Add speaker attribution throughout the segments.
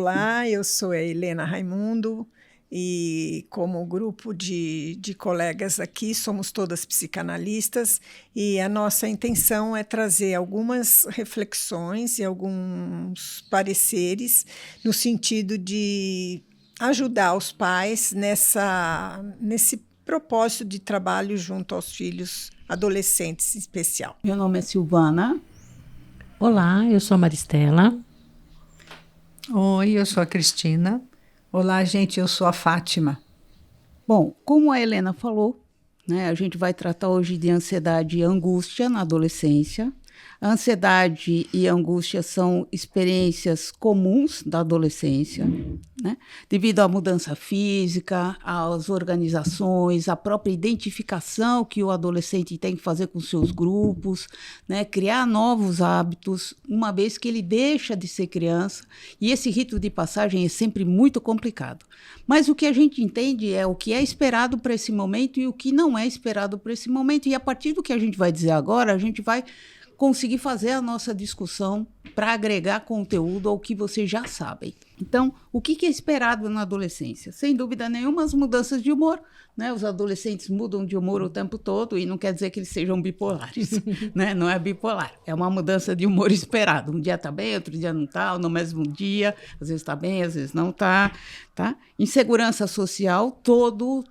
Speaker 1: Olá, eu sou a Helena Raimundo e como grupo de colegas aqui, somos todas psicanalistas e a nossa intenção é trazer algumas reflexões e alguns pareceres no sentido de ajudar os pais nesse propósito de trabalho junto aos filhos adolescentes em especial.
Speaker 2: Meu nome é Silvana.
Speaker 3: Olá, eu sou a Maristela.
Speaker 4: Oi, eu sou a Cristina.
Speaker 5: Olá, gente, eu sou a Fátima.
Speaker 2: Bom, como a Helena falou, né, a gente vai tratar hoje de ansiedade e angústia na adolescência. A ansiedade e a angústia são experiências comuns da adolescência, né? Devido à mudança física, às organizações, à própria identificação que o adolescente tem que fazer com seus grupos, né? Criar novos hábitos, uma vez que ele deixa de ser criança, e esse rito de passagem é sempre muito complicado. Mas o que a gente entende é o que é esperado para esse momento e o que não é esperado para esse momento, e a partir do que a gente vai dizer agora, a gente vai conseguir fazer a nossa discussão para agregar conteúdo ao que vocês já sabem. Então, o que é esperado na adolescência? Sem dúvida nenhuma, as mudanças de humor, né? Os adolescentes mudam de humor o tempo todo e não quer dizer que eles sejam bipolares, né? Não é bipolar, é uma mudança de humor esperado. Um dia está bem, outro dia não está, ou no mesmo dia, às vezes está bem, às vezes não está, tá? Insegurança social, todo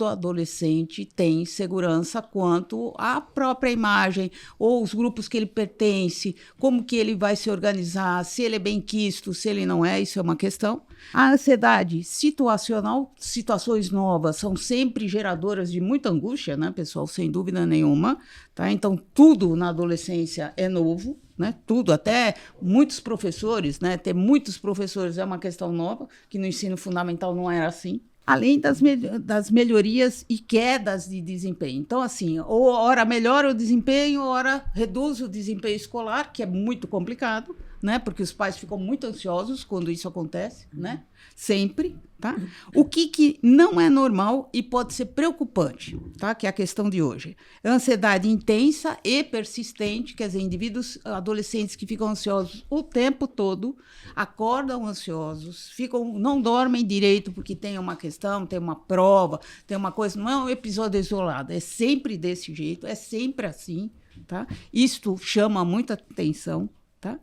Speaker 2: adolescente tem insegurança quanto à própria imagem, ou os grupos que ele pertence, como que ele vai se organizar, se ele é bem-quisto, se ele não é, isso é uma questão. A ansiedade situacional, situações novas, são sempre geradoras de muita angústia, né, pessoal? Sem dúvida nenhuma, tá? Então, tudo na adolescência é novo, né? Tudo, até muitos professores, né? Ter muitos professores é uma questão nova, que no ensino fundamental não era assim. Além das melhorias e quedas de desempenho. Então, assim, ou ora melhora o desempenho, ora reduz o desempenho escolar, que é muito complicado, né? Porque os pais ficam muito ansiosos quando isso acontece, né? Sempre, tá? O que não é normal e pode ser preocupante, tá? Que é a questão de hoje. Ansiedade intensa e persistente, quer dizer, indivíduos adolescentes que ficam ansiosos o tempo todo, acordam ansiosos, não dormem direito porque tem uma questão, tem uma prova, tem uma coisa, não é um episódio isolado, é sempre desse jeito, é sempre assim, tá? Isto chama muita atenção, tá?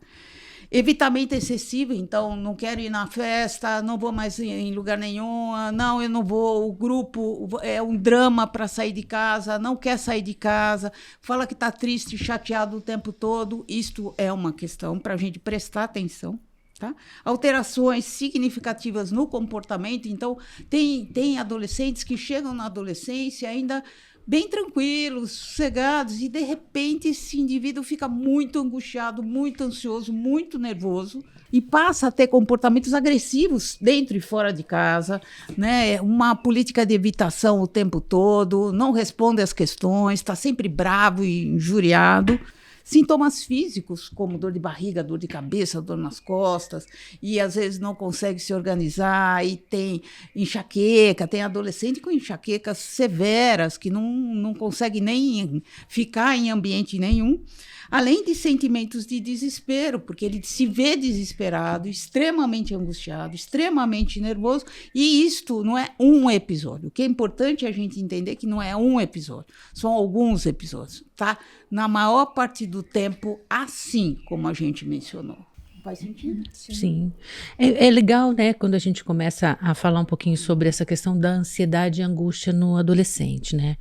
Speaker 2: Evitamento excessivo, então não quero ir na festa, não vou mais em lugar nenhum, não, eu não vou, o grupo é um drama para sair de casa, não quer sair de casa, fala que está triste, chateado o tempo todo. Isto é uma questão para a gente prestar atenção. Tá? Alterações significativas no comportamento, então tem adolescentes que chegam na adolescência ainda bem tranquilos, sossegados, e de repente esse indivíduo fica muito angustiado, muito ansioso, muito nervoso e passa a ter comportamentos agressivos dentro e fora de casa, né? Uma política de evitação o tempo todo, não responde às questões, está sempre bravo e injuriado. Sintomas físicos, como dor de barriga, dor de cabeça, dor nas costas, e às vezes não consegue se organizar, e tem enxaqueca, tem adolescente com enxaquecas severas, que não consegue nem ficar em ambiente nenhum, além de sentimentos de desespero, porque ele se vê desesperado, extremamente angustiado, extremamente nervoso, e isto não é um episódio. O que é importante é a gente entender que não é um episódio, são alguns episódios, tá? Na maior parte do tempo, assim como a gente mencionou. Faz sentido?
Speaker 3: Sim. É legal, né, quando a gente começa a falar um pouquinho sobre essa questão da ansiedade e angústia no adolescente, né?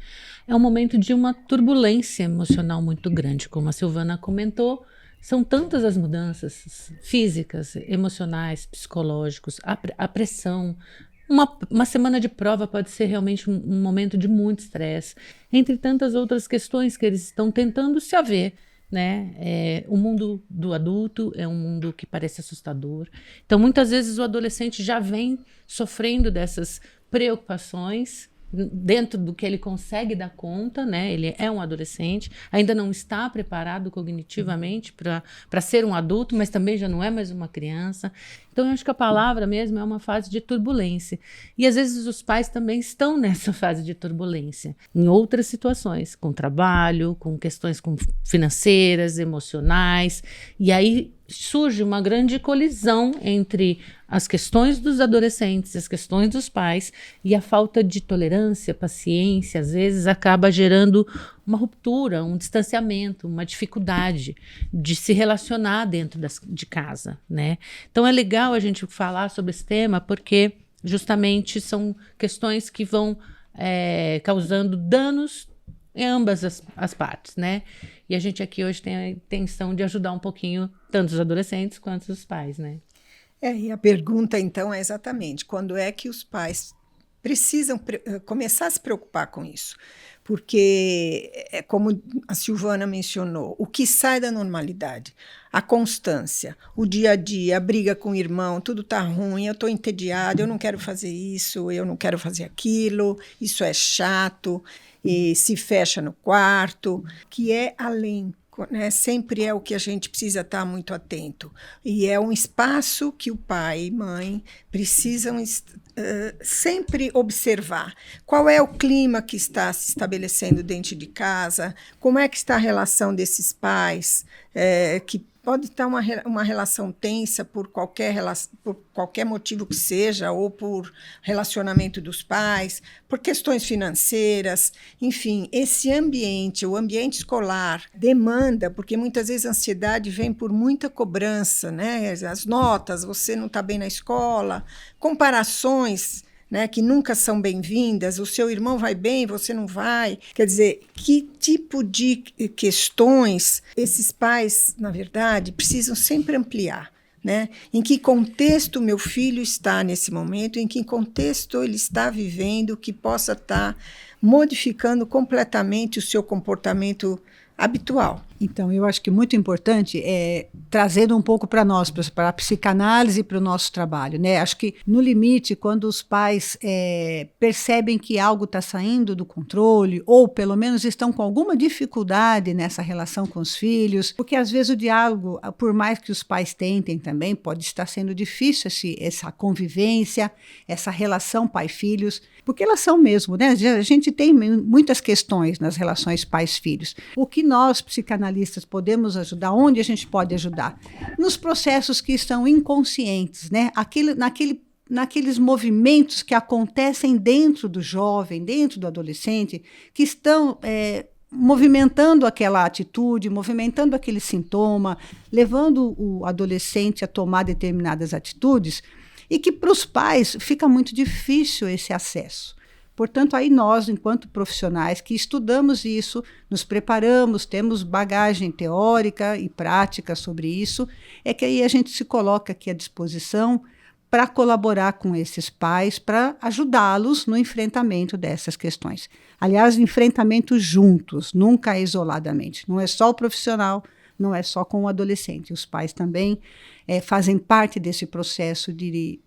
Speaker 3: É um momento de uma turbulência emocional muito grande, como a Silvana comentou. São tantas as mudanças físicas, emocionais, psicológicos, a pressão. Uma semana de prova pode ser realmente um momento de muito estresse, entre tantas outras questões que eles estão tentando se haver, né? O mundo do adulto é um mundo que parece assustador. Então, muitas vezes o adolescente já vem sofrendo dessas preocupações dentro do que ele consegue dar conta, né? Ele é um adolescente, ainda não está preparado cognitivamente para ser um adulto, mas também já não é mais uma criança. Então, eu acho que a palavra mesmo é uma fase de turbulência. E, às vezes, os pais também estão nessa fase de turbulência, em outras situações, com trabalho, com questões financeiras, emocionais. E aí, surge uma grande colisão entre as questões dos adolescentes, as questões dos pais, e a falta de tolerância, paciência, às vezes acaba gerando uma ruptura, um distanciamento, uma dificuldade de se relacionar dentro de casa, né? Então é legal a gente falar sobre esse tema, porque justamente são questões que vão causando danos em ambas as partes, né? E a gente aqui hoje tem a intenção de ajudar um pouquinho tanto os adolescentes quanto os pais, né?
Speaker 1: E a pergunta, então, é exatamente quando é que os pais precisam começar a se preocupar com isso? Porque, como a Silvana mencionou, o que sai da normalidade, a constância, o dia a dia, a briga com o irmão, tudo está ruim, eu estou entediada, eu não quero fazer isso, eu não quero fazer aquilo, isso é chato, e se fecha no quarto, que é além. Né? Sempre é o que a gente precisa estar muito atento. E é um espaço que o pai e mãe precisam sempre observar. Qual é o clima que está se estabelecendo dentro de casa? Como é que está a relação desses pais, que pode estar uma relação tensa por qualquer motivo que seja, ou por relacionamento dos pais, por questões financeiras, enfim, esse ambiente, o ambiente escolar, demanda, porque muitas vezes a ansiedade vem por muita cobrança, né? As notas, você não está bem na escola, comparações, né, que nunca são bem-vindas, o seu irmão vai bem, você não vai. Quer dizer, que tipo de questões esses pais, na verdade, precisam sempre ampliar, né? Em que contexto meu filho está nesse momento, em que contexto ele está vivendo, que possa estar modificando completamente o seu comportamento habitual.
Speaker 5: Então, eu acho que muito importante é trazendo um pouco para nós, para a psicanálise e para o nosso trabalho, né? Acho que, no limite, quando os pais percebem que algo está saindo do controle, ou pelo menos estão com alguma dificuldade nessa relação com os filhos, porque às vezes o diálogo, por mais que os pais tentem também, pode estar sendo difícil essa convivência, essa relação pai-filhos, porque elas são mesmo, né? A gente tem muitas questões nas relações pais-filhos. O que nós, psicanalistas, podemos ajudar? Onde a gente pode ajudar? Nos processos que estão inconscientes, né? Naqueles movimentos que acontecem dentro do jovem, dentro do adolescente, que estão movimentando aquela atitude, movimentando aquele sintoma, levando o adolescente a tomar determinadas atitudes, e que para os pais fica muito difícil esse acesso. Portanto, aí nós, enquanto profissionais que estudamos isso, nos preparamos, temos bagagem teórica e prática sobre isso, é que aí a gente se coloca aqui à disposição para colaborar com esses pais, para ajudá-los no enfrentamento dessas questões. Aliás, enfrentamento juntos, nunca isoladamente. Não é só o profissional, não é só com o adolescente. Os pais também fazem parte desse processo de,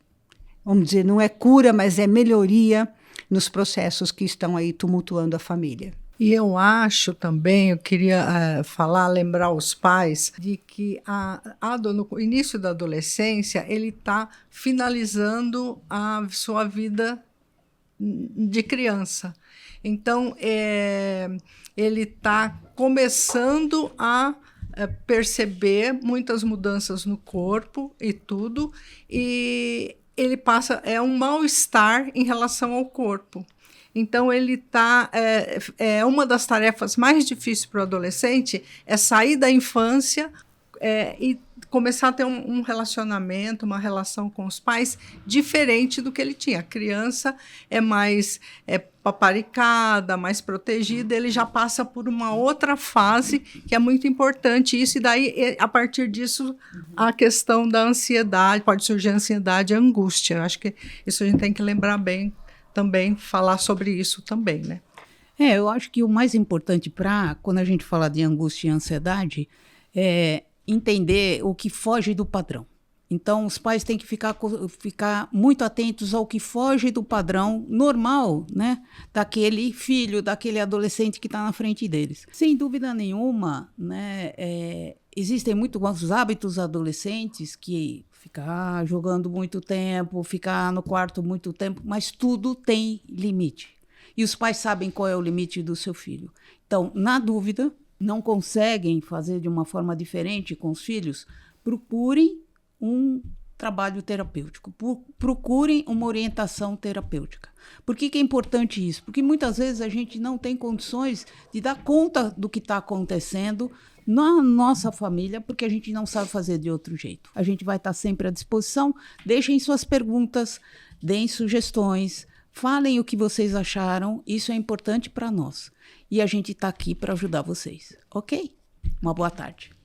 Speaker 5: vamos dizer, não é cura, mas é melhoria nos processos que estão aí tumultuando a família.
Speaker 4: E eu acho também, eu queria lembrar os pais de que no início da adolescência ele está finalizando a sua vida de criança. Então, ele está começando a perceber muitas mudanças no corpo e tudo, e ele passa, um mal-estar em relação ao corpo. Então, ele está... uma das tarefas mais difíceis para o adolescente é sair da infância e começar a ter um relacionamento, uma relação com os pais diferente do que ele tinha. A criança é mais paparicada, mais protegida, ele já passa por uma outra fase que é muito importante isso, e daí, a partir disso, a questão da ansiedade, pode surgir a ansiedade e a angústia. Eu acho que isso a gente tem que lembrar bem também, falar sobre isso também, né?
Speaker 2: Eu acho que o mais importante quando a gente fala de angústia e ansiedade, é entender o que foge do padrão. Então, os pais têm que ficar muito atentos ao que foge do padrão normal, né, daquele filho, daquele adolescente que está na frente deles. Sem dúvida nenhuma, né, existem muitos hábitos adolescentes que ficar jogando muito tempo, ficar no quarto muito tempo, mas tudo tem limite. E os pais sabem qual é o limite do seu filho. Então, na dúvida, não conseguem fazer de uma forma diferente com os filhos, procurem um trabalho terapêutico, procurem uma orientação terapêutica. Por que é importante isso? Porque muitas vezes a gente não tem condições de dar conta do que está acontecendo na nossa família, porque a gente não sabe fazer de outro jeito. A gente vai estar sempre à disposição. Deixem suas perguntas, deem sugestões, falem o que vocês acharam, isso é importante para nós. E a gente está aqui para ajudar vocês, ok? Uma boa tarde.